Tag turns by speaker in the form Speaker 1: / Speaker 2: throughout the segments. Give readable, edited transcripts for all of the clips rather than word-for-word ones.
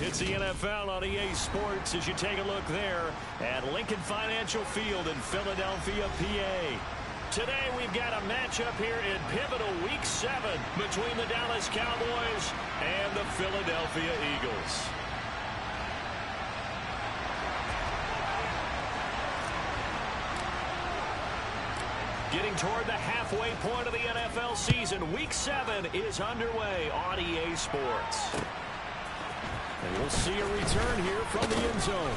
Speaker 1: It's the NFL on EA Sports as you take a look there at Lincoln Financial Field in Philadelphia, PA. Today we've got a matchup here in pivotal Week 7 between the Dallas Cowboys and the Philadelphia Eagles. Getting toward the halfway point of the NFL season, Week 7 is underway on EA Sports. And we'll see a return here from the end zone.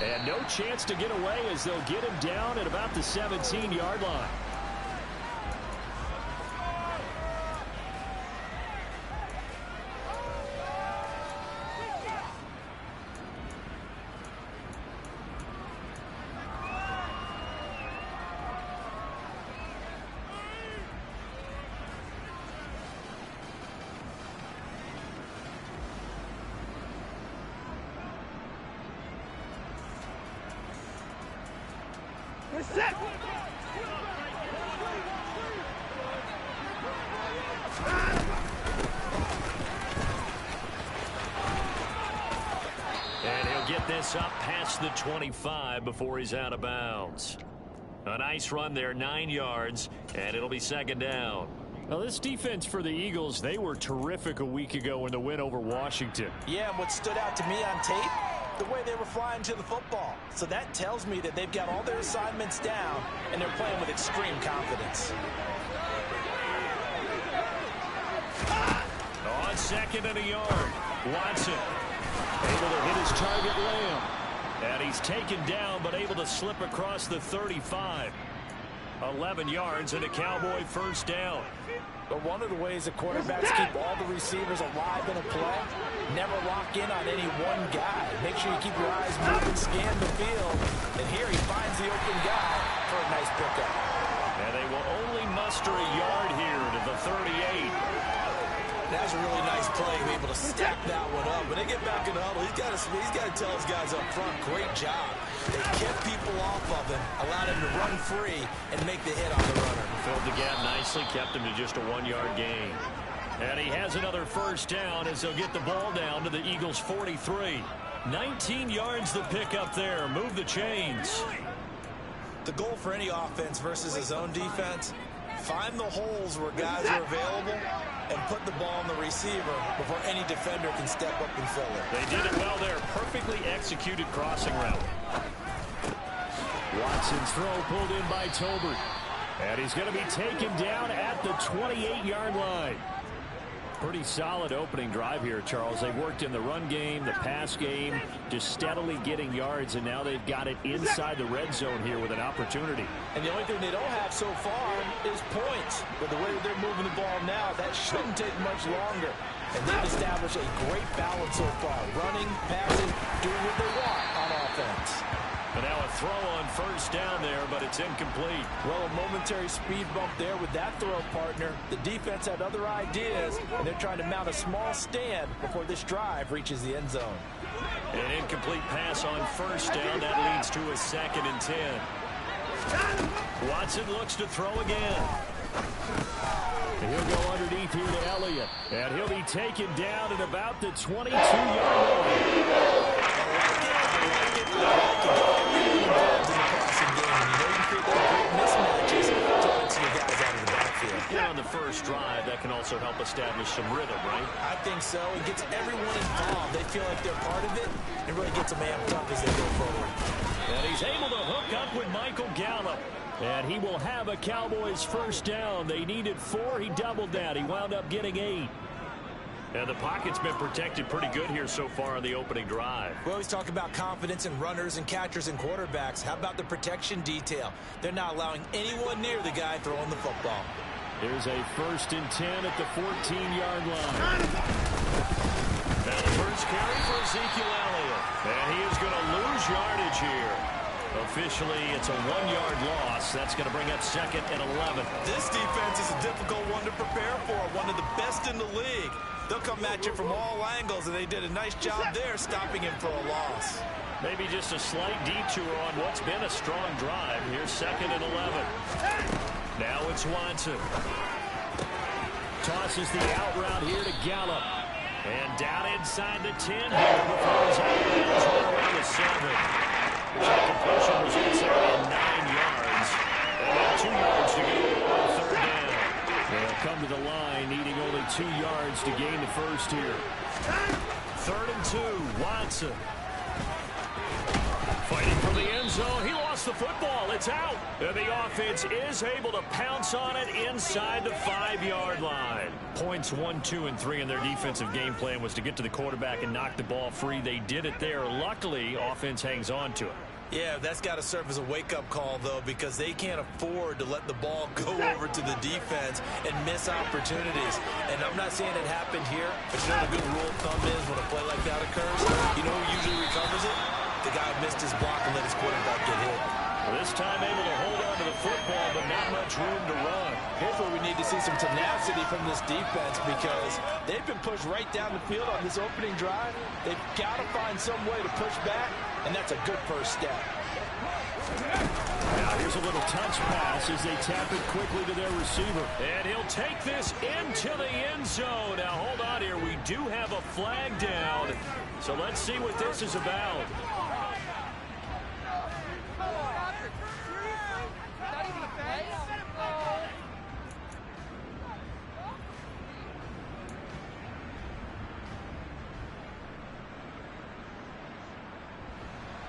Speaker 1: And no chance to get away as they'll get him down at about the 17-yard line. And he'll get this up past the 25 before he's out of bounds. A nice run there, 9 yards, and it'll be second down. Now, this defense for the Eagles, they were terrific a week ago in the win over Washington.
Speaker 2: Yeah, and what stood out to me on tape, the way they were flying to the football. So that tells me that they've got all their assignments down, and they're playing with extreme confidence.
Speaker 1: On second and a yard, Watson able to hit his target Lamb. And he's taken down, but able to slip across the 35. 11 yards and a Cowboy first down.
Speaker 2: But one of the ways that quarterbacks keep all the receivers alive in a play, never lock in on any one guy. Make sure you keep your eyes moving, scan the field. And here he finds the open guy for a nice pickup.
Speaker 1: And they will only muster a yard here to the 38.
Speaker 2: That's a really nice play, be able to stack that one up. When they get back in the huddle, he's got to tell his guys up front, great job. They kept people off of him, allowed him to run free, and make the hit on the runner.
Speaker 1: Filled the gap nicely, kept him to just a 1-yard gain. And he has another first down as they'll get the ball down to the Eagles' 43. 19 yards the pick up there. Move the chains.
Speaker 2: The goal for any offense versus his own defense, find the holes where guys are available and put the ball on the receiver before any defender can step up and fill it.
Speaker 1: They did it well there. Perfectly executed crossing route. Watson's throw pulled in by Tolbert. And he's going to be taken down at the 28-yard line. Pretty solid opening drive here, Charles. They've worked in the run game, the pass game, just steadily getting yards, and now they've got it inside the red zone here with an opportunity.
Speaker 2: And the only thing they don't have so far is points. But the way that they're moving the ball now, that shouldn't take much longer. And they've established a great balance so far. Running, passing, doing what they want on offense.
Speaker 1: But now a throw on first down there, but it's incomplete.
Speaker 2: Well, a momentary speed bump there with that throw, partner. The defense had other ideas, and they're trying to mount a small stand before this drive reaches the end zone.
Speaker 1: An incomplete pass on first down. That leads to a 2nd and 10. Watson looks to throw again. He'll go underneath here to Elliott. And he'll be taken down at about the 22-yard line. On the first drive, that can also help establish some rhythm, right?
Speaker 2: I think so. It gets everyone involved. They feel like they're part of it. It really gets them amped up as they go forward.
Speaker 1: And he's able to hook up with Michael Gallup. And he will have a Cowboys first down. They needed 4. He doubled that. He wound up getting 8. And the pocket's been protected pretty good here so far on the opening drive.
Speaker 2: We always talk about confidence in runners and catchers and quarterbacks. How about the protection detail? They're not allowing anyone near the guy throwing the football.
Speaker 1: Here's a 1st and 10 at the 14-yard line. Now the first carry for Ezekiel Elliott. And he is going to lose yardage here. Officially, it's a 1-yard loss. That's going to bring up 2nd and 11.
Speaker 2: This defense is a difficult one to prepare for. One of the best in the league. They'll come at you from all angles, and they did a nice job there stopping him for a loss.
Speaker 1: Maybe just a slight detour on what's been a strong drive. Here's 2nd and 11. Now it's Watson. tosses the out route here to Gallup. And down inside the 10 here before he's out of bounds right around the 7. That completion was inside in 9 yards. And now 2 yards to go on third down. They'll come to the line needing only 2 yards to gain the first here. 3rd and 2, Watson. Fighting for the end zone. He lost the football. It's out. And the offense is able to pounce on it inside the 5-yard line. Points 1, 2, and 3 in their defensive game plan was to get to the quarterback and knock the ball free. They did it there. Luckily, offense hangs on to it.
Speaker 2: Yeah, that's got to serve as a wake-up call, though, because they can't afford to let the ball go over to the defense and miss opportunities. And I'm not saying it happened here, but you know what a good rule of thumb is when a play like that occurs? You know who usually recovers it? The guy missed his block and let his quarterback get hit.
Speaker 1: This time able to hold on to the football, but not much room to run.
Speaker 2: Here's where we need to see some tenacity from this defense because they've been pushed right down the field on this opening drive. They've got to find some way to push back, and that's a good first step.
Speaker 1: Now here's a little touch pass as they tap it quickly to their receiver. And he'll take this into the end zone. Now hold on here. We do have a flag down. So let's see what this is about.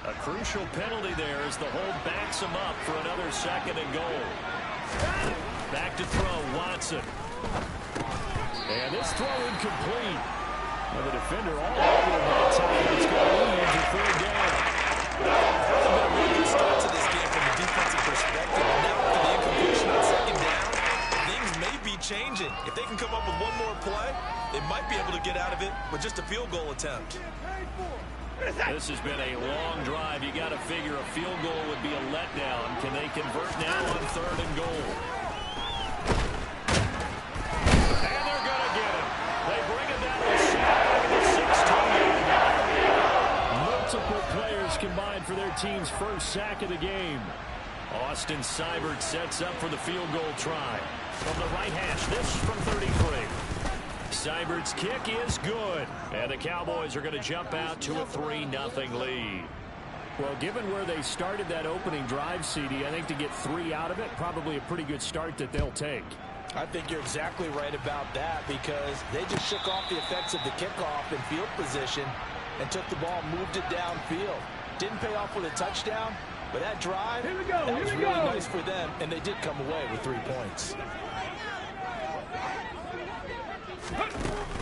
Speaker 1: A crucial penalty there as the hold backs him up for another 2nd and goal. Back to throw, Watson. And this throw incomplete. Well, the defender all over him that time. It's going to lead to 3rd down.
Speaker 2: That's been a really good start to this game from a defensive perspective. And now after the incompletion on 2nd down, things may be changing. If they can come up with one more play, they might be able to get out of it with just a field goal attempt.
Speaker 1: This has been a long drive. You got to figure a field goal would be a letdown. Can they convert now on 3rd and goal? And they're going to get it. They bring it down to the 16-yard line. Multiple players combined for their team's first sack of the game. Austin Seibert sets up for the field goal try. From the right hash, this from 33. Seibert's kick is good. And the Cowboys are going to jump out to a 3-0 lead. Well, given where they started that opening drive, CD, I think to get 3 out of it, probably a pretty good start that they'll take.
Speaker 2: I think you're exactly right about that because they just shook off the effects of the kickoff in field position and took the ball, moved it downfield. Didn't pay off with a touchdown, but that drive, that was really nice for them, and they did come away with 3 points.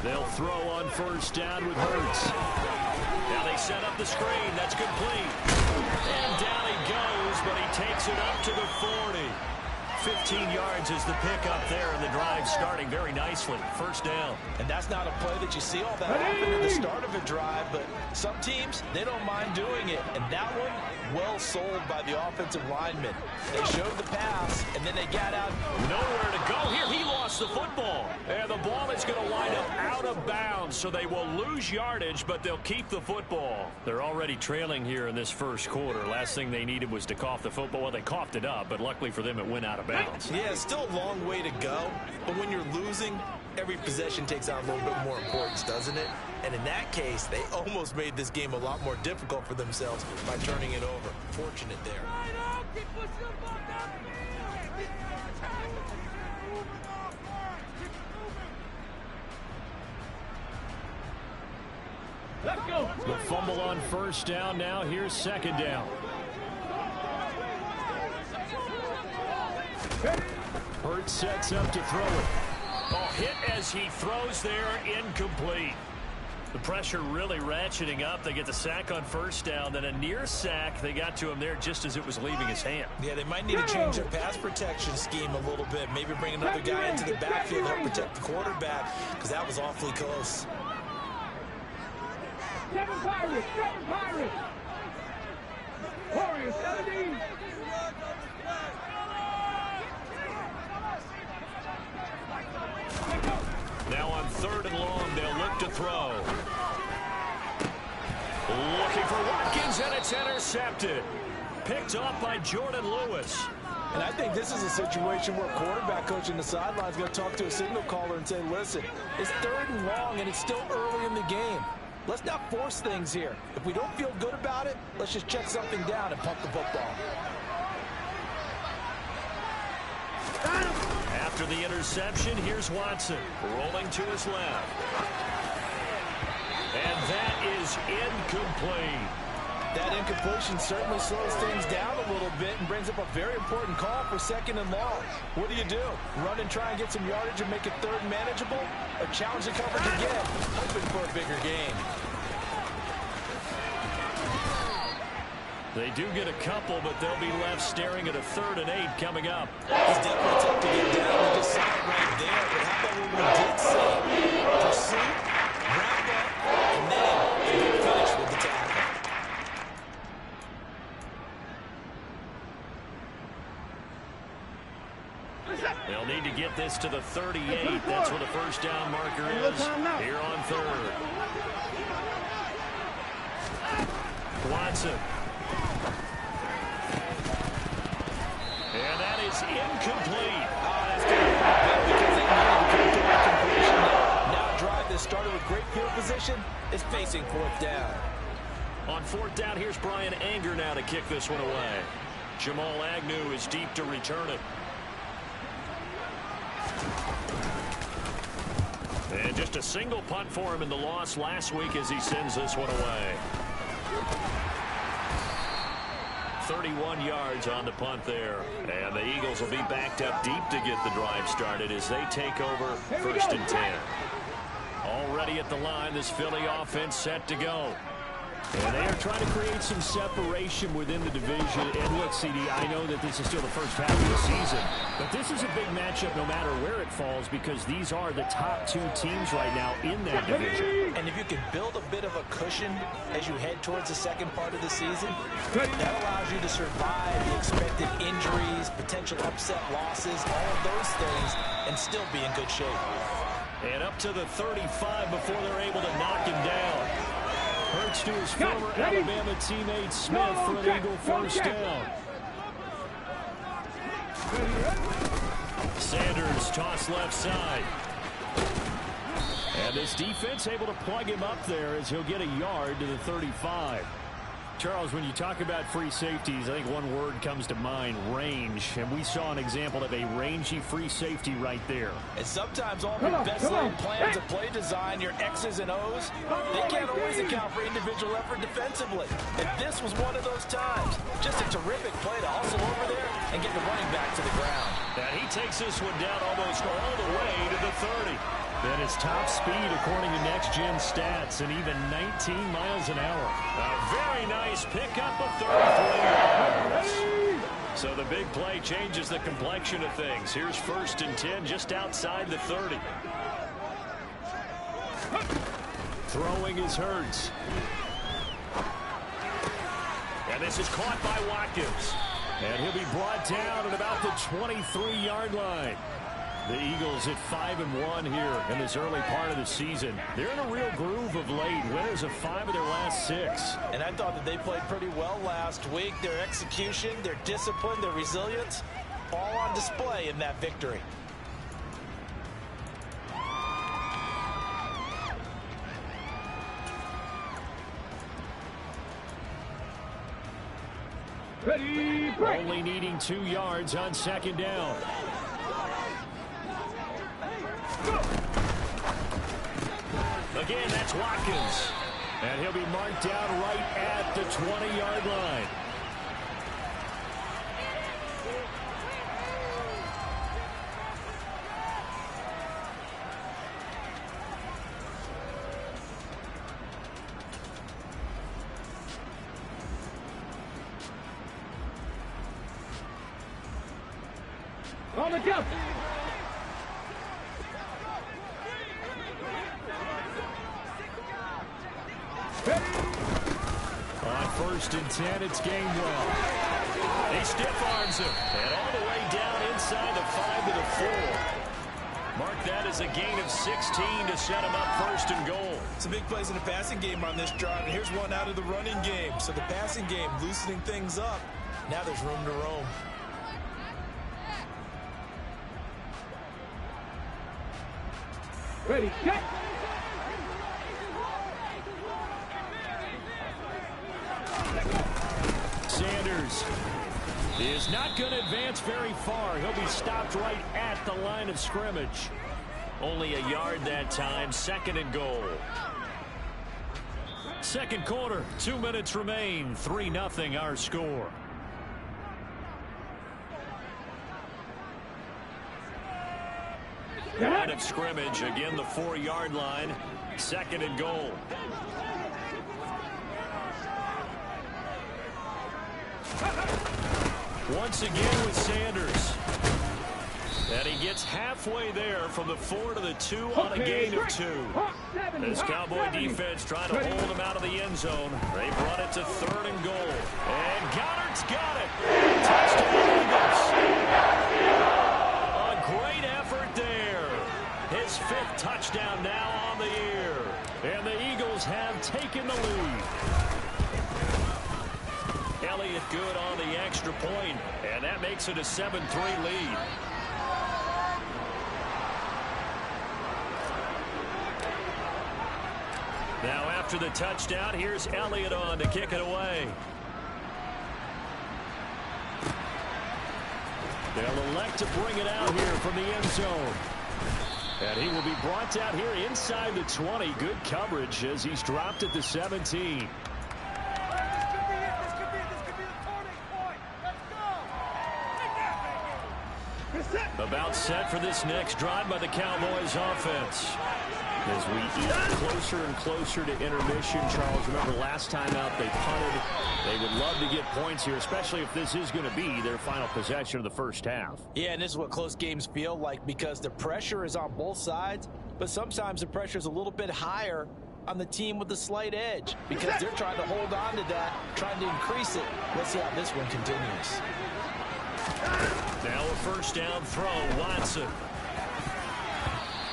Speaker 1: They'll throw on 1st down with Hurts. Now they set up the screen. That's complete. And down he goes, but he takes it up to the 40. 15 yards is the pickup there, and the drive starting very nicely. 1st down.
Speaker 2: And that's not a play that you see all that often at the start of a drive, but some teams, they don't mind doing it. And that one, well sold by the offensive lineman. They showed the pass, and then they got out.
Speaker 1: Nowhere to go here. He lost the football. And the ball is going to wind up out of bounds, so they will lose yardage, but they'll keep the football. They're already trailing here in this 1st quarter. Last thing they needed was to cough the football. Well, they coughed it up, but luckily for them, it went out of bounds.
Speaker 2: Yeah, it's still a long way to go, but when you're losing, every possession takes on a little bit more importance, doesn't it? And in that case, they almost made this game a lot more difficult for themselves by turning it over. Fortunate there.
Speaker 1: Let's go. The fumble on 1st down. Now here's 2nd down. Hurts sets up to throw it. Oh, hit as he throws there, incomplete. The pressure really ratcheting up. They get the sack on 1st down, then a near sack. They got to him there just as it was leaving his hand.
Speaker 2: Yeah, they might need to change their pass protection scheme a little bit. Maybe bring another guy into the backfield to help protect the quarterback, because that was awfully close.
Speaker 3: Seven Pirates! Warriors, 17!
Speaker 1: Now on 3rd and long, they'll look to throw. Looking for Watkins, and it's intercepted. Picked off by Jordan Lewis.
Speaker 2: And I think this is a situation where quarterback coach in the sideline is going to talk to a signal caller and say, listen, it's 3rd and long and it's still early in the game. Let's not force things here. If we don't feel good about it, let's just check something down and punt the football.
Speaker 1: After the interception, here's Watson rolling to his left. And that is incomplete.
Speaker 2: That incompletion certainly slows things down a little bit and brings up a very important call for 2nd and long. What do? Run and try and get some yardage and make it 3rd and manageable? Or challenge the coverage again, hoping for a bigger gain?
Speaker 1: They do get a couple, but they'll be left staring at a 3rd and 8 coming up.
Speaker 2: It's definitely tough to get down. We just saw it right there. But how about what we did say? Pursuit, wrap up, and then finish with the tackle.
Speaker 1: They'll need to get this to the 38. That's where the first down marker is here on 3rd. Watson. And that is incomplete.
Speaker 2: That's going to be because they needed to come to that completion. Now a drive that started with great field position is facing 4th down.
Speaker 1: On 4th down, here's Brian Anger now to kick this one away. Jamal Agnew is deep to return it. And just a single punt for him in the loss last week as he sends this one away. 31 yards on the punt there. And the Eagles will be backed up deep to get the drive started as they take over 1st and 10. Already at the line, this Philly offense set to go. And they are trying to create some separation within the division. And look, CD, I know that this is still the first half of the season, but this is a big matchup no matter where it falls because these are the top 2 teams right now in that division.
Speaker 2: And if you can build a bit of a cushion as you head towards the second part of the season, that allows you to survive the expected injuries, potential upset losses, all of those things, and still be in good shape.
Speaker 1: And up to the 35 before they're able to knock him down. Hurts to his former Alabama teammate Smith for an Eagle first down. Sanders toss left side. And this defense able to plug him up there as he'll get a yard to the 35. Charles, when you talk about free safeties, I think one word comes to mind, range. And we saw an example of a rangy free safety right there.
Speaker 2: And sometimes all the best laid plans of play design, your X's and O's, they can't always account for individual effort defensively. And this was one of those times. Just a terrific play to hustle over there and get the running back to the ground.
Speaker 1: And he takes this one down almost all the way to the 30. That is top speed according to Next Gen Stats, and even 19 miles an hour. A very nice pickup of 33 yards. So the big play changes the complexion of things. Here's 1st and 10 just outside the 30. Throwing is Hurts. And this is caught by Watkins. And he'll be brought down at about the 23-yard line. The Eagles at 5-1 here in this early part of the season. They're in a real groove of late. Winners of 5 of their last 6.
Speaker 2: And I thought that they played pretty well last week. Their execution, their discipline, their resilience, all on display in that victory.
Speaker 3: Ready, break.
Speaker 1: Only needing 2 yards on 2nd down. Again, that's Watkins. And he'll be marked down right at the 20-yard line.
Speaker 3: On the jump.
Speaker 1: On 1st and 10, it's Gainwell. He stiff arms him. And all the way down inside the 5 to the 4. Mark that as a gain of 16 to set him up 1st and goal.
Speaker 2: Some big plays in the passing game on this drive, and here's one out of the running game. So the passing game loosening things up. Now there's room to roam.
Speaker 3: Ready, set.
Speaker 1: Sanders is not going to advance very far. He'll be stopped right at the line of scrimmage. Only a yard that time. 2nd and goal. Second quarter, 2 minutes remain. 3-0 our score. Line of scrimmage, again the 4-yard line. 2nd and goal. Once again with Sanders. And he gets halfway there from the 4 to the 2 on a gain of 2. This Cowboy defense trying to hold him out of the end zone. They brought it to 3rd and goal. And Goddard's got it. Touchdown Eagles. A great effort there. His 5th touchdown now on the year. And the Eagles have taken the lead. Elliott good on the extra point, and that makes it a 7-3 lead. Now after the touchdown, here's Elliott on to kick it away. They'll elect to bring it out here from the end zone. And he will be brought out here inside the 20. Good coverage as he's dropped at the 17. About set for this next drive by the Cowboys offense. As we eat closer and closer to intermission, Charles, remember last time out they punted. They would love to get points here, especially if this is going to be their final possession of the first half.
Speaker 2: Yeah, and this is what close games feel like because the pressure is on both sides, but sometimes the pressure is a little bit higher on the team with the slight edge because they're trying to hold on to that, trying to increase it. Let's see how this one continues.
Speaker 1: Now a first down throw, Watson.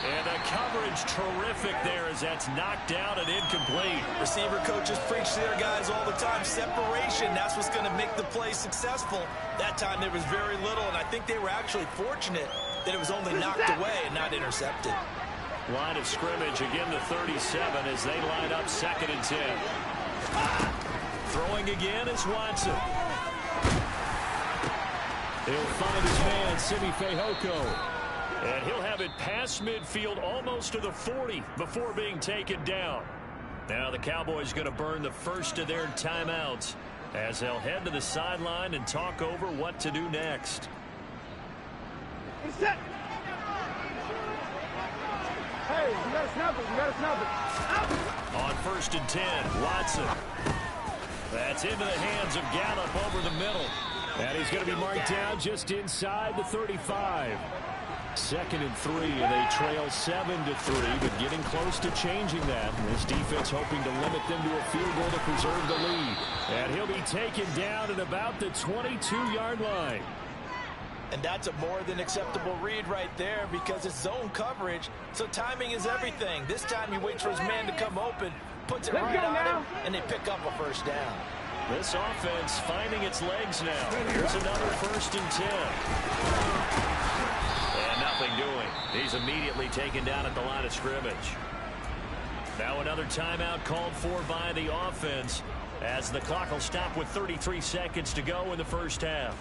Speaker 1: And the coverage terrific there as that's knocked down and incomplete.
Speaker 2: Receiver coaches preach to their guys all the time. Separation, that's what's going to make the play successful. That time there was very little, and I think they were actually fortunate that it was only knocked away and not intercepted.
Speaker 1: Line of scrimmage, again the 37 as they line up 2nd and 10. Throwing again is Watson. He'll find his man, Simi Fehoko. And he'll have it past midfield almost to the 40 before being taken down. Now the Cowboys going to burn the first of their timeouts as they'll head to the sideline and talk over what to do next.
Speaker 3: Set. Hey, you got to snap it. You got to snap it.
Speaker 1: On 1st and 10, Watson. That's into the hands of Gallup over the middle. And he's going to be marked down just inside the 35. 2nd and 3, and they trail 7-3, but getting close to changing that. This defense hoping to limit them to a field goal to preserve the lead. And he'll be taken down at about the 22-yard line.
Speaker 2: And that's a more than acceptable read right there because it's zone coverage, so timing is everything. This time he waits for his man to come open, puts it right on him, and they pick up a first down.
Speaker 1: This offense finding its legs now. Here's another 1st and 10. And nothing doing. He's immediately taken down at the line of scrimmage. Now another timeout called for by the offense as the clock will stop with 33 seconds to go in the first half.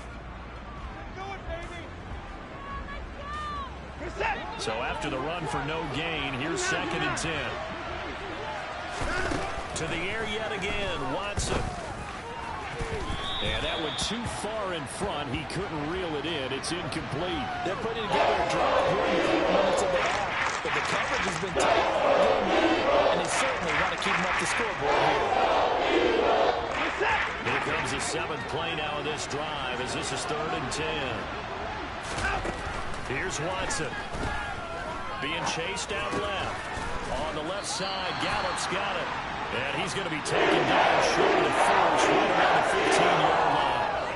Speaker 1: So after the run for no gain, here's 2nd and 10. To the air yet again, Watson. And that went too far in front. He couldn't reel it in. It's incomplete.
Speaker 2: They're putting together a drive here in the 4 minutes of the half. But the coverage has been tight all game long, and they certainly want to keep them up the scoreboard here.
Speaker 1: Here comes the 7th play now of this drive as this is 3rd and 10. Here's Watson. Being chased out left. On the left side, Gallup's got it. And he's going to be taken down short of the first, right around the 15-yard line.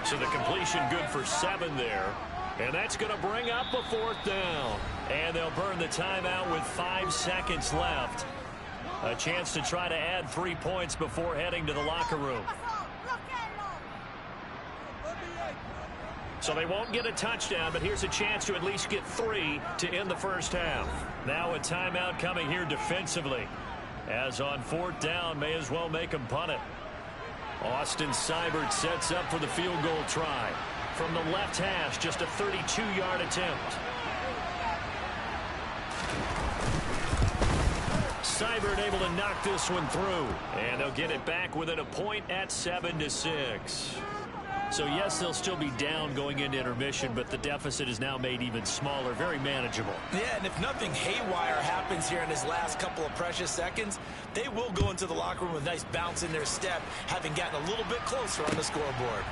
Speaker 1: So the completion good for 7 there. And that's going to bring up a 4th down. And they'll burn the timeout with 5 seconds left. A chance to try to add 3 points before heading to the locker room. So they won't get a touchdown, but here's a chance to at least get 3 to end the first half. Now a timeout coming here defensively. As on 4th down, may as well make them punt it. Austin Seibert sets up for the field goal try. From the left hash, just a 32-yard attempt. Seibert able to knock this one through. And they'll get it back within a point at 7-6. So, yes, they'll still be down going into intermission, but the deficit is now made even smaller, very manageable.
Speaker 2: Yeah, and if nothing haywire happens here in his last couple of precious seconds, they will go into the locker room with a nice bounce in their step, having gotten a little bit closer on the scoreboard.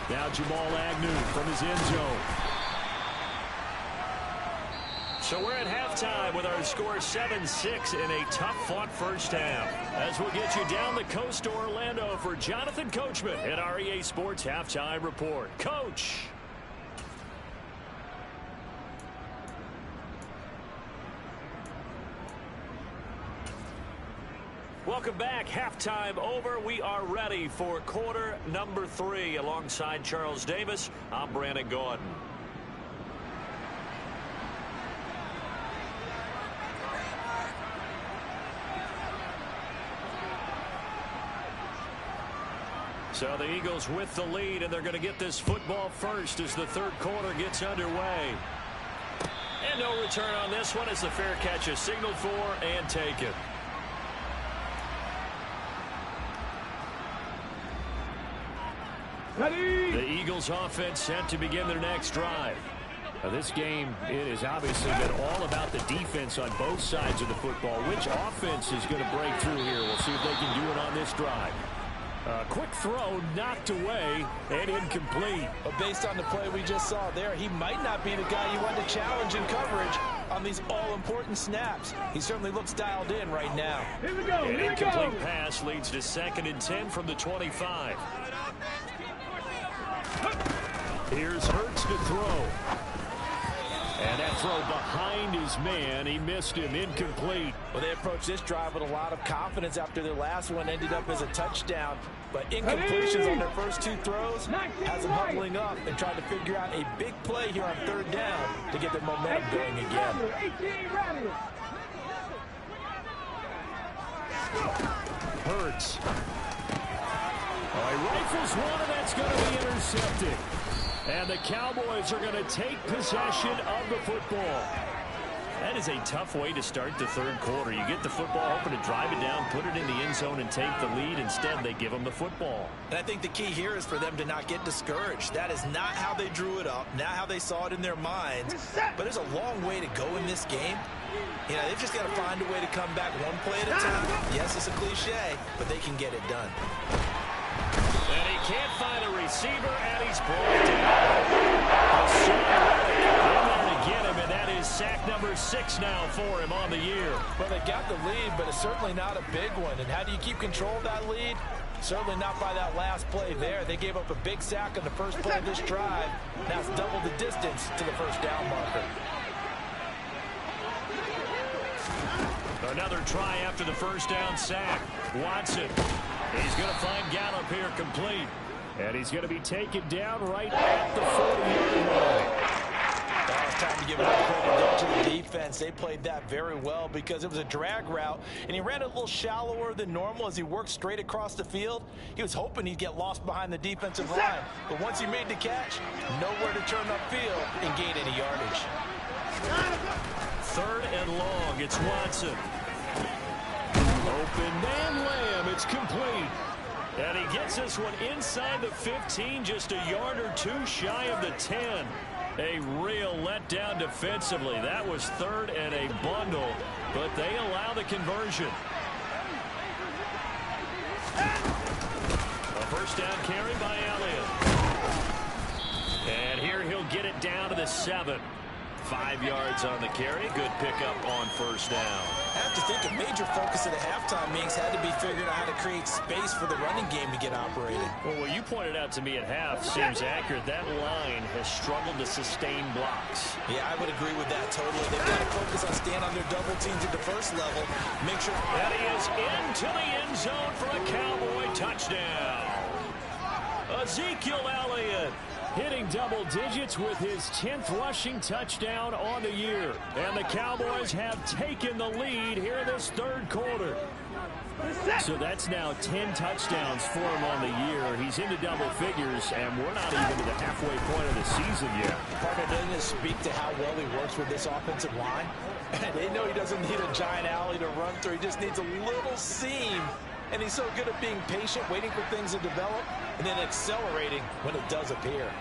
Speaker 1: Now Jamal Agnew from his end zone. So we're at halftime with our score 7-6 in a tough-fought first half. As we'll get you down the coast to Orlando for Jonathan Coachman at our EA Sports Halftime Report. Coach. Welcome back. Halftime over. We are ready for quarter number 3. Alongside Charles Davis, I'm Brandon Gordon. So the Eagles with the lead, and they're going to get this football first as the third quarter gets underway. And no return on this one as the fair catch is signaled for and taken.
Speaker 3: Ready.
Speaker 1: The Eagles offense set to begin their next drive. Now this game, it has obviously been all about the defense on both sides of the football. Which offense is going to break through here? We'll see if they can do it on this drive. Quick throw, knocked away, and incomplete.
Speaker 2: But based on the play we just saw there, he might not be the guy you want to challenge in coverage on these all-important snaps. He certainly looks dialed in right now.
Speaker 3: Here we go.
Speaker 1: An incomplete pass leads to 2nd and 10 from the 25. Here's Hurts to throw. And that throw behind his man. He missed him. Incomplete.
Speaker 2: Well, they approached this drive with a lot of confidence after their last one ended up as a touchdown. But incompletions on their first 2 throws has them huddling up and trying to figure out a big play here on 3rd down to get their momentum going again.
Speaker 1: Hurts. Oh, he rifles one, and that's going to be intercepted. And the Cowboys are going to take possession of the football. That is a tough way to start the third quarter. You get the football, hoping to drive it down, put it in the end zone, and take the lead. Instead, they give them the football.
Speaker 2: And I think the key here is for them to not get discouraged. That is not how they drew it up, not how they saw it in their minds. But there's a long way to go in this game. You know, they've just got to find a way to come back one play at a time. Yes, it's a cliche, but they can get it done.
Speaker 1: And he can't find a receiver, and he's brought down. In there to get him, and that is sack number 6 now for him on the year.
Speaker 2: Well, they got the lead, but it's certainly not a big one. And how do you keep control of that lead? Certainly not by that last play there. They gave up a big sack on the first play of this drive. Now it's double the distance to the first down marker.
Speaker 1: Another try after the first down sack. Watson. He's going to find Gallup here complete. And he's going to be taken down right at the 40-yard line.
Speaker 2: Now it's time to give another credit there to the defense. They played that very well because it was a drag route, and he ran it a little shallower than normal as he worked straight across the field. He was hoping he'd get lost behind the defensive line. But once he made the catch, nowhere to turn upfield and gain any yardage.
Speaker 1: 3rd and long. It's Watson. Open man Lamb. It's complete. And he gets this one inside the 15, just a yard or 2 shy of the 10. A real letdown defensively. That was 3rd and a bundle, but they allow the conversion. A first down carry by Elliott. And here he'll get it down to the 7. 5 yards on the carry. Good pickup on first down.
Speaker 2: I have to think a major focus of the halftime meetings had to be figuring out how to create space for the running game to get operating.
Speaker 1: Well, what you pointed out to me at half seems accurate. That line has struggled to sustain blocks.
Speaker 2: Yeah, I would agree with that totally. They've got to focus on staying on their double teams at the first level. Make sure.
Speaker 1: And he is into the end zone for a Cowboy touchdown. Ezekiel Elliott hitting double digits with his 10th rushing touchdown on the year. And the Cowboys have taken the lead here in this third quarter. So that's now 10 touchdowns for him on the year. He's into double figures, and we're not even to the halfway point of the season yet.
Speaker 2: Partner, doesn't it speak to how well he works with this offensive line? They know he doesn't need a giant alley to run through. He just needs a little seam. And he's so good at being patient, waiting for things to develop, and then accelerating when it does appear.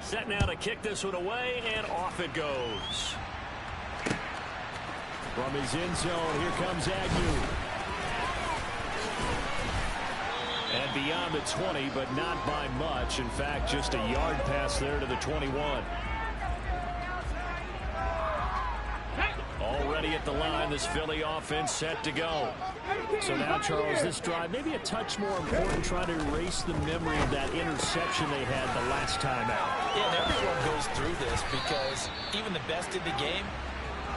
Speaker 1: Set now to kick this one away, and off it goes. From his end zone, here comes Agnew. And beyond the 20, but not by much. In fact, just a yard pass there to the 21. Already at the line, this Philly offense set to go. So now, Charles, this drive maybe a touch more important, trying to erase the memory of that interception they had the last time out.
Speaker 2: Yeah, and everyone goes through this because even the best in the game,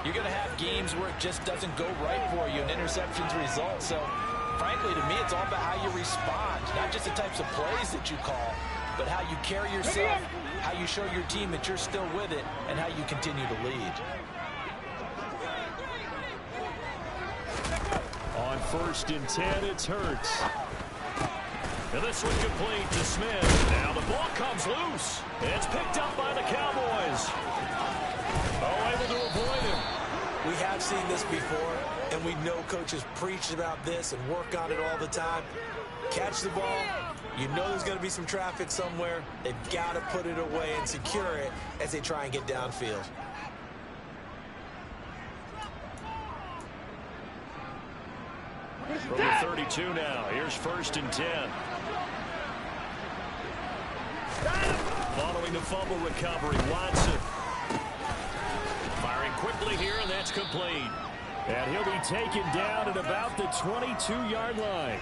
Speaker 2: you're going to have games where it just doesn't go right for you and interceptions result. So, frankly, to me, it's all about how you respond, not just the types of plays that you call, but how you carry yourself, how you show your team that you're still with it, and how you continue to lead.
Speaker 1: On 1st and 10, it's Hurts. And this one complete to Smith. Now the ball comes loose. It's picked up by the Cowboys. Oh, able to avoid him.
Speaker 2: We have seen this before, and we know coaches preach about this and work on it all the time. Catch the ball. You know there's going to be some traffic somewhere. They've got to put it away and secure it as they try and get downfield.
Speaker 1: From the 32 now, here's 1st and 10. Following the fumble recovery, Watson. Firing quickly here, and that's complete. And he'll be taken down at about the 22-yard line.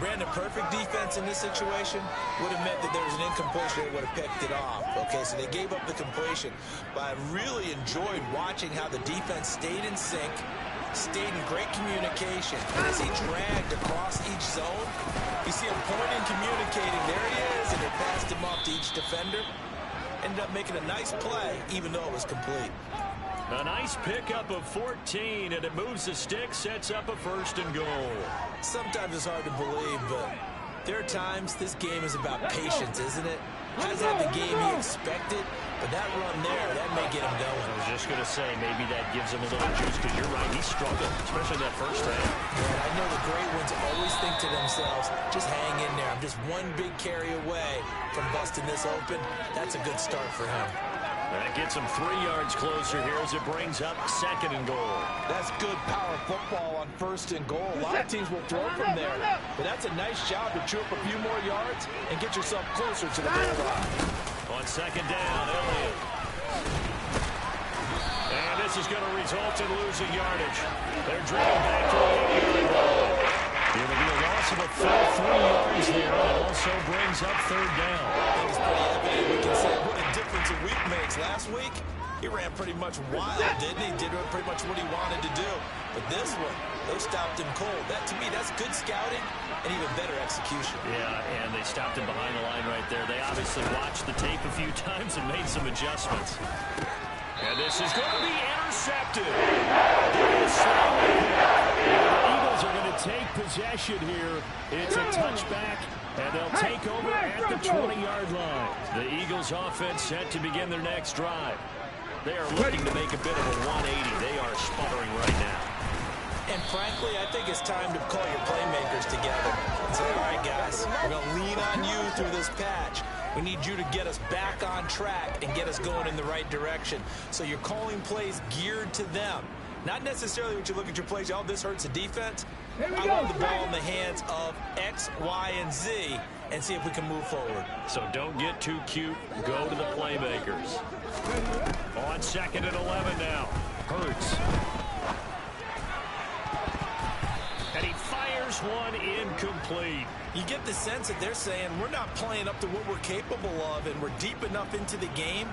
Speaker 2: Brandon, perfect defense in this situation would have meant that there was an incompletion. They would have picked it off. Okay, so they gave up the completion. But I really enjoyed watching how the defense stayed in sync, stayed in great communication. And as he dragged across each zone, you see him pointing, communicating. There he is, and they passed him off to each defender. Ended up making a nice play, even though it was complete.
Speaker 1: A nice pickup of 14, and it moves the stick, sets up a 1st and goal.
Speaker 2: Sometimes it's hard to believe, but there are times this game is about patience, isn't it? Hasn't had the game he expected, but that run there, that may get him going.
Speaker 1: I was just going to say, maybe that gives him a little juice, because you're right, he struggled, especially that first half.
Speaker 2: Yeah, I know the great ones always think to themselves, just hang in there. I'm just one big carry away from busting this open. That's a good start for him.
Speaker 1: That gets him 3 yards closer here as it brings up 2nd and goal.
Speaker 2: That's good power football on 1st and goal. A lot of teams will throw from there. But that's a nice job to chew up a few more yards and get yourself closer to the goal line.
Speaker 1: On 2nd down, Elliott. And this is going to result in losing yardage. They're driven back to the 8-yard line. It'll be a loss of a full 3 yards there. It also brings up 3rd down.
Speaker 2: That was pretty evident. We can say what a difference a week makes. Last week, he ran pretty much wild, didn't he? Did pretty much what he wanted to do. But this one, they stopped him cold. That, to me, that's good scouting and even better execution.
Speaker 1: Yeah, and they stopped him behind the line right there. They obviously watched the tape a few times and made some adjustments. And this is going to be intercepted. The Eagles are going to take possession here. It's a touchback, and they'll take over at the 20-yard line. The Eagles offense set to begin their next drive. They are looking to make a bit of a 180. They are sputtering right now.
Speaker 2: And frankly, I think it's time to call your playmakers together and say, all right, guys, we're going to lean on you through this patch. We need you to get us back on track and get us going in the right direction. So you're calling plays geared to them. Not necessarily when you look at your plays, oh, this hurts the defense. I want the ball in the hands of X, Y, and Z and see if we can move forward.
Speaker 1: So don't get too cute. Go to the playmakers. On 2nd and 11 now. Hurts. And he fires one incomplete.
Speaker 2: You get the sense that they're saying we're not playing up to what we're capable of, and we're deep enough into the game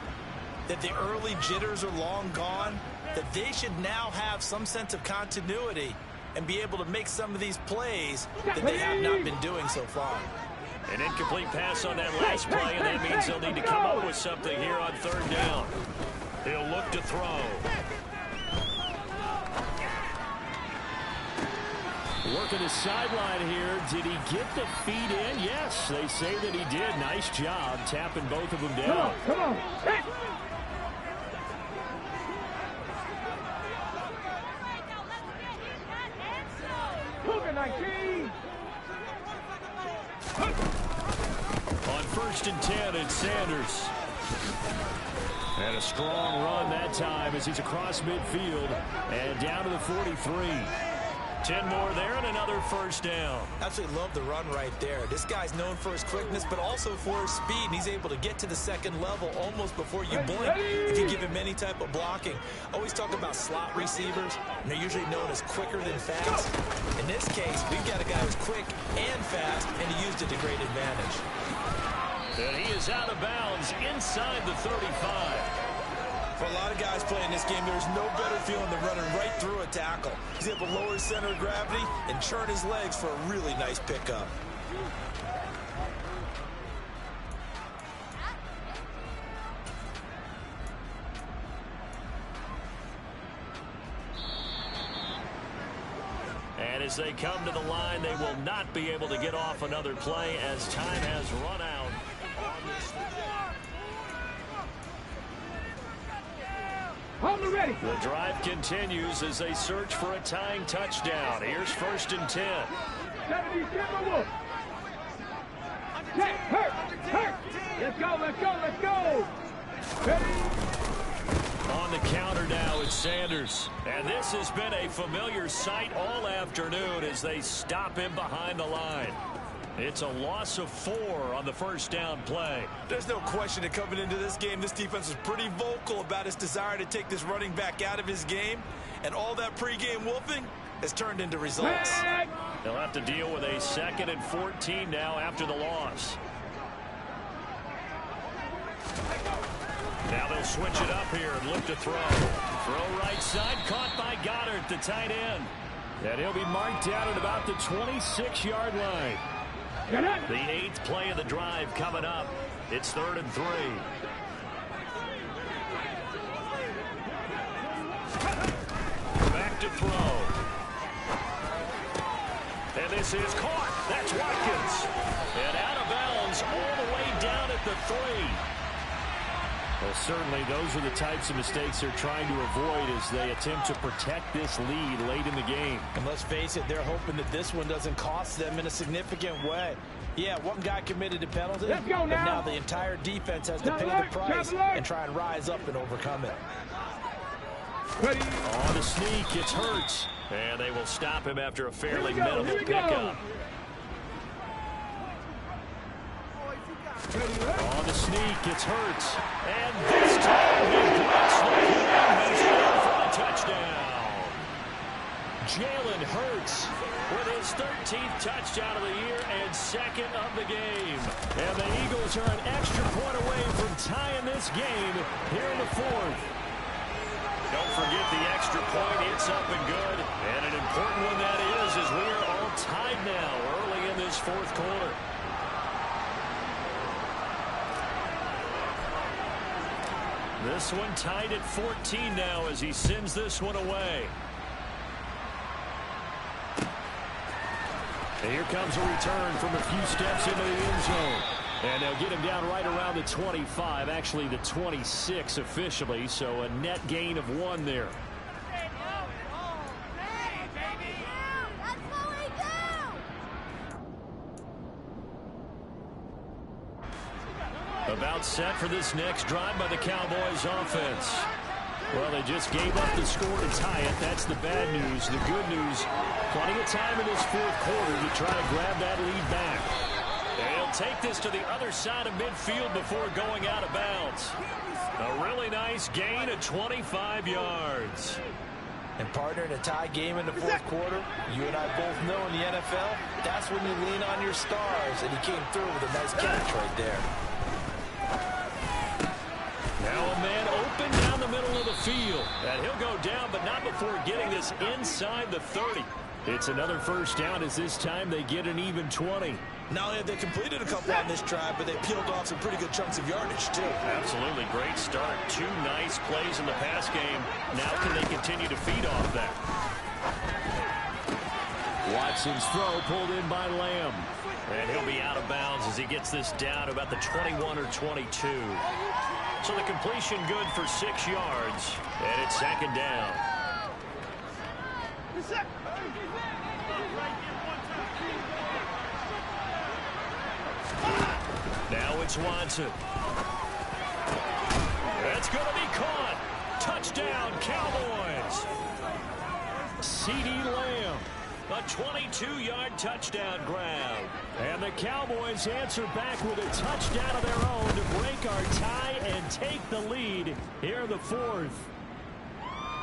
Speaker 2: that the early jitters are long gone, that they should now have some sense of continuity and be able to make some of these plays that they have not been doing so far.
Speaker 1: An incomplete pass on that last play, and that means they'll need to come up with with something here on third down. He'll look to throw. Working his sideline here. Did he get the feet in? Yes, they say that he did. Nice job tapping both of them down.
Speaker 3: Come on. Hey. Cougar 19.
Speaker 1: On 1st and 10, it's Sanders. And a strong run that time as he's across midfield and down to the 43. 10 more there and another first down.
Speaker 2: Absolutely love the run right there. This guy's known for his quickness, but also for his speed. And he's able to get to the second level almost before you blink if you give him any type of blocking. Always talk about slot receivers. And they're usually known as quicker than fast. In this case, we've got a guy who's quick and fast, and he used it to great advantage.
Speaker 1: And he is out of bounds inside the 35.
Speaker 2: For a lot of guys playing this game, there's no better feeling than running right through a tackle. He's able to lower his center of gravity and churn his legs for a really nice pickup.
Speaker 1: And as they come to the line, they will not be able to get off another play as time has run out on this.
Speaker 3: Ready.
Speaker 1: The drive continues as they search for a tying touchdown. Here's 1st and 10.
Speaker 3: 70, hurt. Let's go. Ready.
Speaker 1: On the counter now, it's Sanders. And this has been a familiar sight all afternoon as they stop him behind the line. It's a loss of 4 on the first down play.
Speaker 2: There's no question that coming into this game, this defense was pretty vocal about its desire to take this running back out of his game. And all that pregame wolfing has turned into results.
Speaker 1: They'll have to deal with a 2nd and 14 now after the loss. Now they'll switch it up here and look to throw. Throw right side, caught by Goddard, the tight end. And he'll be marked down at about the 26-yard line. The 8th play of the drive coming up. It's 3rd and 3. Back to throw. And this is caught. That's Watkins. And out of bounds all the way down at the 3. Well, certainly those are the types of mistakes they're trying to avoid as they attempt to protect this lead late in the game.
Speaker 2: And let's face it, they're hoping that this one doesn't cost them in a significant way. Yeah, one guy committed a penalty,
Speaker 3: Let's go now.
Speaker 2: but now the entire defense has to pay the price and try and rise up and overcome it.
Speaker 3: Ready.
Speaker 1: On the sneak, it's Hurts. And they will stop him after a fairly minimal pickup. On the sneak, it's Hurts. And this time he breaks the play. He's in for the touchdown. Jalen Hurts with his 13th touchdown of the year and 2nd of the game. And the Eagles are an extra point away from tying this game here in the 4th. Don't forget the extra point. It's up and good. And an important one that is as we are all tied now early in this 4th quarter. This one tied at 14 now as he sends this one away. And here comes a return from a few steps into the end zone. And they'll get him down right around the 25, actually the 26 officially, so a net gain of 1 there. About set for this next drive by the Cowboys offense. Well, they just gave up the score to tie it. That's the bad news. The good news, plenty of time in this 4th quarter to try to grab that lead back. They'll take this to the other side of midfield before going out of bounds. A really nice gain of 25 yards.
Speaker 2: And partner, in a tie game in the 4th quarter, you and I both know in the NFL, that's when you lean on your stars. And he came through with a nice catch right there.
Speaker 1: Now a man open down the middle of the field. And he'll go down, but not before getting this inside the 30. It's another first down as this time they get an even 20.
Speaker 2: Not only have they completed a couple on this drive, but they peeled off some pretty good chunks of yardage, too.
Speaker 1: Absolutely great start. 2 nice plays in the pass game. Now can they continue to feed off that? Watson's throw pulled in by Lamb. And he'll be out of bounds as he gets this down to about the 21 or 22. So the completion good for 6 yards. And it's 2nd down. Now it's Watson. That's going to be caught. Touchdown, Cowboys. CeeDee Lamb. A 22-yard touchdown grab. And the Cowboys answer back with a touchdown of their own to break our tie and take the lead here in the 4th.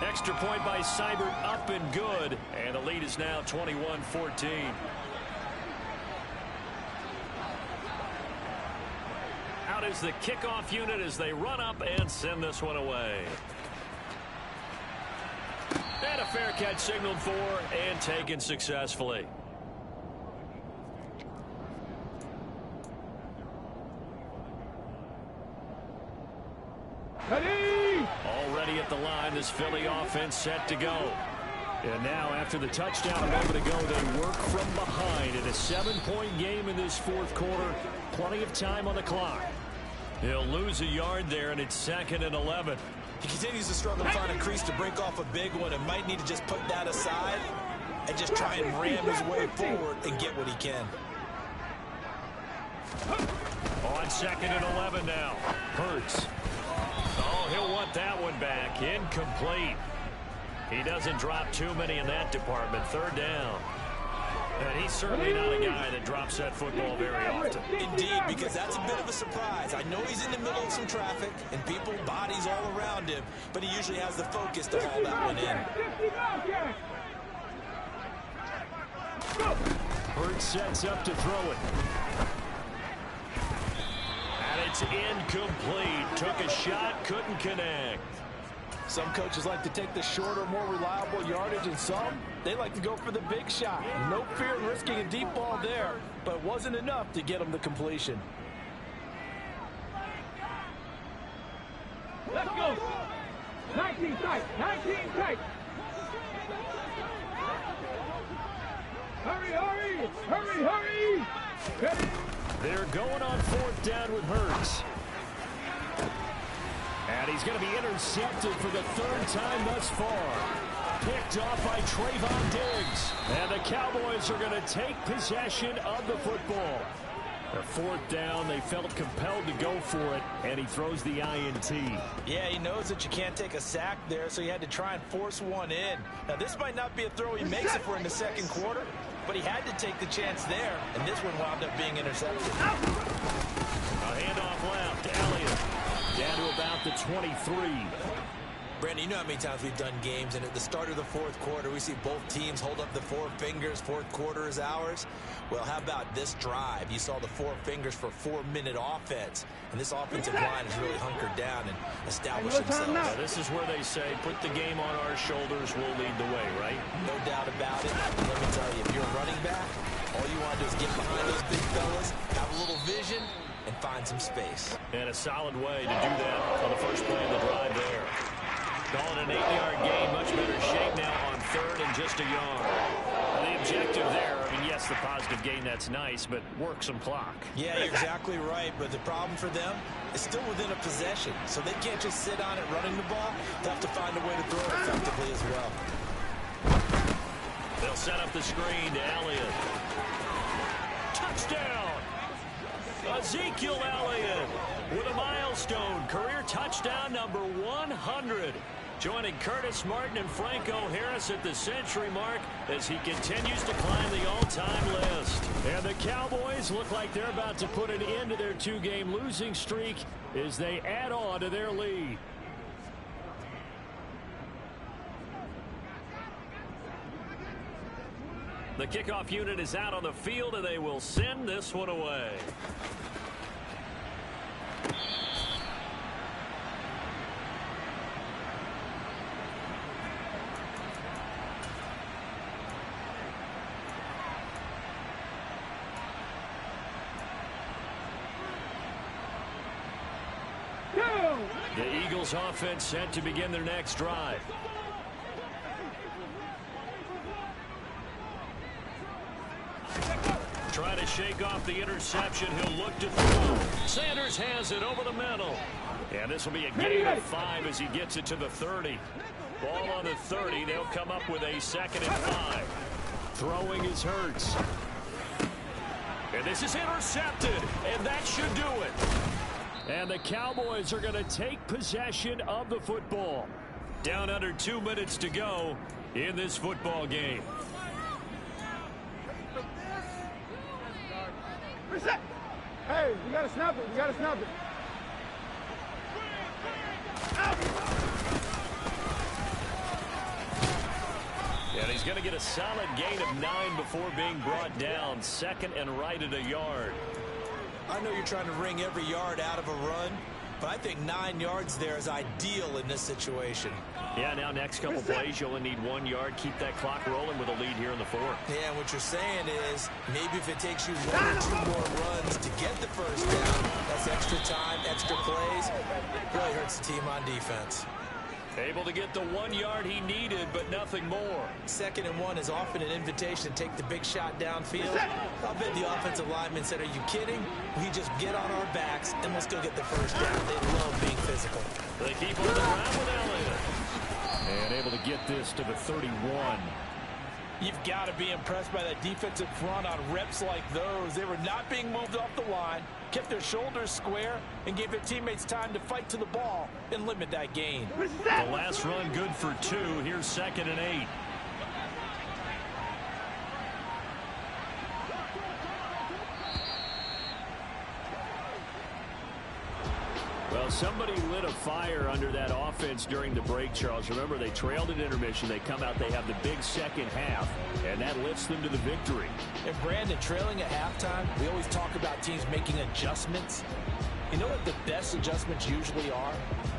Speaker 1: Extra point by Seibert up and good. And the lead is now 21-14. Out is the kickoff unit as they run up and send this one away. And a fair catch signaled for and taken successfully.
Speaker 3: Ready!
Speaker 1: Already at the line, this Philly offense set to go. And now, after the touchdown a moment ago, they work from behind in a 7-point game in this 4th quarter. Plenty of time on the clock. He'll lose a yard there, and it's 2nd and 11.
Speaker 2: He continues to struggle to find a crease to break off a big one and might need to just put that aside and just try and ram his way forward and get what he can.
Speaker 1: On 2nd and 11 now. Hurts. Oh, he'll want that one back. Incomplete. He doesn't drop too many in that department. 3rd down. And he's certainly not a guy that drops that football very often.
Speaker 2: Indeed, because that's a bit of a surprise. I know he's in the middle of some traffic and people, bodies all around him, but he usually has the focus to haul that one in.
Speaker 1: Hurts sets up to throw it. And it's incomplete. Took a shot, couldn't connect.
Speaker 2: Some coaches like to take the shorter, more reliable yardage, and some, they like to go for the big shot. No fear in risking a deep ball there, but it wasn't enough to get him the completion.
Speaker 3: Let's go! 19 tight! 19 tight! Hurry, hurry! Hurry, hurry! Ready?
Speaker 1: They're going on 4th down with Hurts. And he's going to be intercepted for the 3rd time thus far. Picked off by Trayvon Diggs. And the Cowboys are going to take possession of the football. Their 4th down, they felt compelled to go for it, and he throws the INT.
Speaker 2: Yeah, he knows that you can't take a sack there, so he had to try and force one in. Now, this might not be a throw he makes if we're in the 2nd quarter, but he had to take the chance there, and this one wound up being intercepted.
Speaker 1: A handoff left, Elliott. Down to about the 23.
Speaker 2: Brandon, you know how many times we've done games, and at the start of the 4th quarter, we see both teams hold up the 4 fingers, 4th quarter is ours. Well, how about this drive? You saw the 4 fingers for 4-minute offense, and this offensive line has really hunkered down and established themselves.
Speaker 1: Now, this is where they say, put the game on our shoulders, we'll lead the way, right?
Speaker 2: No doubt about it. And let me tell you, if you're a running back, all you want to do is get behind those big fellas, have a little vision, and find some space.
Speaker 1: And a solid way to do that on the first play of the drive there. Calling an 8-yard gain, much better shape now on 3rd and just a yard. The objective there, I mean, yes, the positive gain, that's nice, but work some clock.
Speaker 2: Yeah, you're exactly right, but the problem for them is still within a possession, so they can't just sit on it running the ball. They'll have to find a way to throw it effectively as well.
Speaker 1: They'll set up the screen to Elliott. Touchdown! Ezekiel Elliott with a milestone career touchdown number 100. Joining Curtis Martin and Franco Harris at the century mark as he continues to climb the all-time list. And the Cowboys look like they're about to put an end to their 2-game losing streak as they add on to their lead. The kickoff unit is out on the field, and they will send this one away. The Eagles offense set to begin their next drive. Trying to shake off the interception. He'll look to throw. Sanders has it over the middle. And this will be a gain of 5 as he gets it to the 30. Ball on the 30. They'll come up with a 2nd and 5. Throwing is Hurts. And this is intercepted. And that should do it. And the Cowboys are going to take possession of the football. Down under 2 minutes to go in this football game.
Speaker 3: Hey, you gotta snap it. You gotta snap it.
Speaker 1: And he's going to get a solid gain of 9 before being brought down. 2nd and right at a yard.
Speaker 2: I know you're trying to wring every yard out of a run, but I think 9 yards there is ideal in this situation.
Speaker 1: Yeah, now next couple plays, you'll only need 1 yard. Keep that clock rolling with a lead here in the 4th.
Speaker 2: Yeah, and what you're saying is maybe if it takes you 1 or 2 more runs to get the first down, that's extra time, extra plays. Really hurts the team on defense.
Speaker 1: Able to get the 1 yard he needed, but nothing more.
Speaker 2: 2nd and 1 is often an invitation to take the big shot downfield. I bet the offensive lineman said, are you kidding? We just get on our backs and we'll still get the first down. They love being physical.
Speaker 1: They keep on the ground with Elliott. And able to get this to the 31.
Speaker 2: You've got to be impressed by that defensive front on reps like those. They were not being moved off the line, kept their shoulders square, and gave their teammates time to fight to the ball and limit that gain.
Speaker 1: The last run good for 2. Here's 2nd and 8. Well, somebody lit a fire under that offense during the break, Charles. Remember, they trailed at intermission. They come out, they have the big second half, and that lifts them to the victory.
Speaker 2: And Brandon, trailing at halftime, we always talk about teams making adjustments. You know what the best adjustments usually are?